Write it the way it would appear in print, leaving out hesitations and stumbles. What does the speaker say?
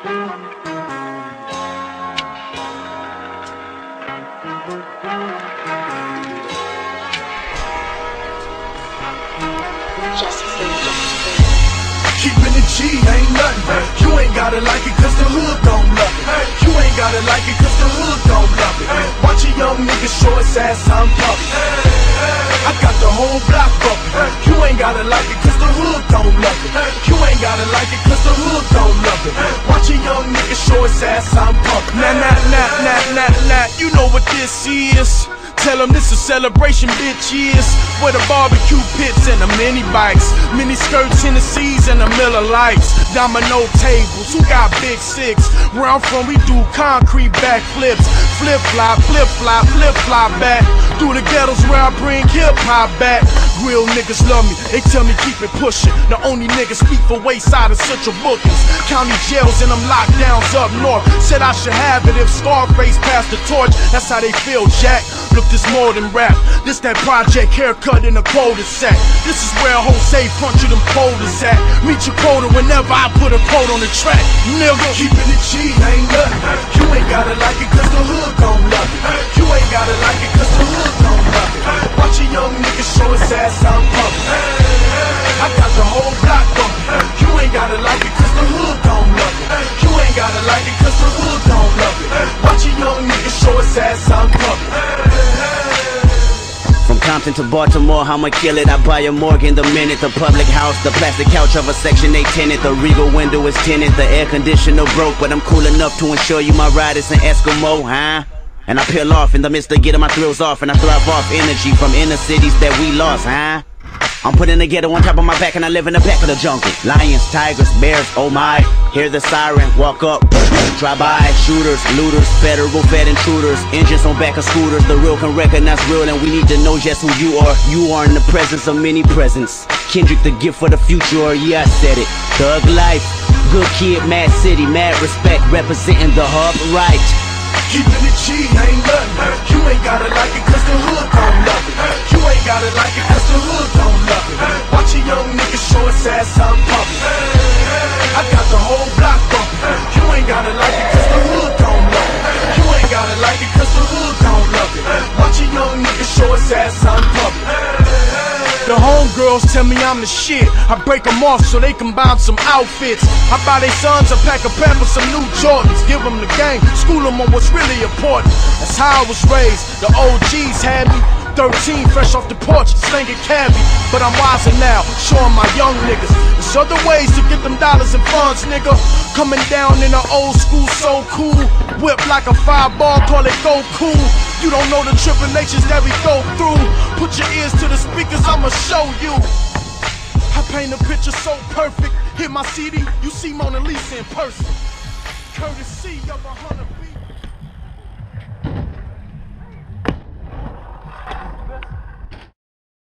Keeping it G ain't nothing. You ain't gotta like it cause the hood don't love it. You ain't gotta like it cause the hood don't love it. Watch a young nigga show his ass I'm pumping. I got the whole block bumping. You ain't gotta like it cause the hood don't love it. You ain't gotta like it cause the hood don't love it. Watch a young nigga show his ass I'm pumping. Nah, you know what this is. Tell them this a celebration, bitch, yes. Where the barbecue pits and the mini bikes, mini skirts, Tennessees and the Miller Lights, domino tables, who got big six? Where I'm from, we do concrete backflips, flip flop back. Through the ghettos where I bring hip hop back. Real niggas love me, they tell me keep it pushing. The only niggas speak for Wayside and Central bookings. County jails and them lockdowns up north. Said I should have it if Scarface passed the torch. That's how they feel, Jack. Look, this more than rap. This that project haircut in a cul-de-sac. This is where Jose front you them quotas at. Meet your quota whenever I put a quote on the track. Nigga, keeping it G ain't nothing. You ain't gotta like it cause the hood gon' love it. You ain't gotta like it cause the hood gon' love it. Watch a young nigga show his ass I'm pumping. I got the whole block bumping. You ain't gotta like it cause the hood gon' love it. You ain't gotta like it cause the hood gon' love it. Watch a young nigga show his ass I'm pumping. From Compton to Baltimore, I'ma kill it. I buy a Morgan the minute. The public house, the plastic couch of a Section 8 tenant. The Regal window is tinted. The air conditioner broke, but I'm cool enough to ensure you my ride is an Eskimo, huh? And I peel off in the midst of getting my thrills off, and I thrive off energy from inner cities that we lost, huh? I'm putting the ghetto on top of my back and I live in the back of the jungle. Lions, tigers, bears, oh my. Hear the siren, walk up, drive by. Shooters, looters, federal fed intruders. Engines on back of scooters, the real can recognize real. And we need to know just who you are. You are in the presence of many presents. Kendrick the gift for the future, or yeah, I said it. Thug life, good kid, mad city, mad respect. Representing the hub right. Keeping it G ain't nothing. You ain't gotta like it cause the hood don't love it. You ain't gotta like it cause the hood don't love it. Watch a young nigga show his ass I'm pumping. I got the whole block bumping. You ain't gotta like it cause the hood don't love it. You ain't gotta like it cause the hood don't love it. Watch a young nigga show his ass I'm pumping. The homegirls tell me I'm the shit. I break them off so they can buy them some outfits. I buy their sons a pack of pants for some new Jordans. Give them the game, school them on what's really important. That's how I was raised. The OGs had me 13, fresh off the porch, slinging cabbie. But I'm wiser now, showing my young niggas there's other ways to get them dollars and funds, nigga. Coming down in an old school, so cool. Whip like a fireball, call it go cool. You don't know the tribulations that we go through. Put your ears to the speakers, I'ma show you. I paint a picture so perfect. Hit my CD, you see Mona Lisa in person. Courtesy of 100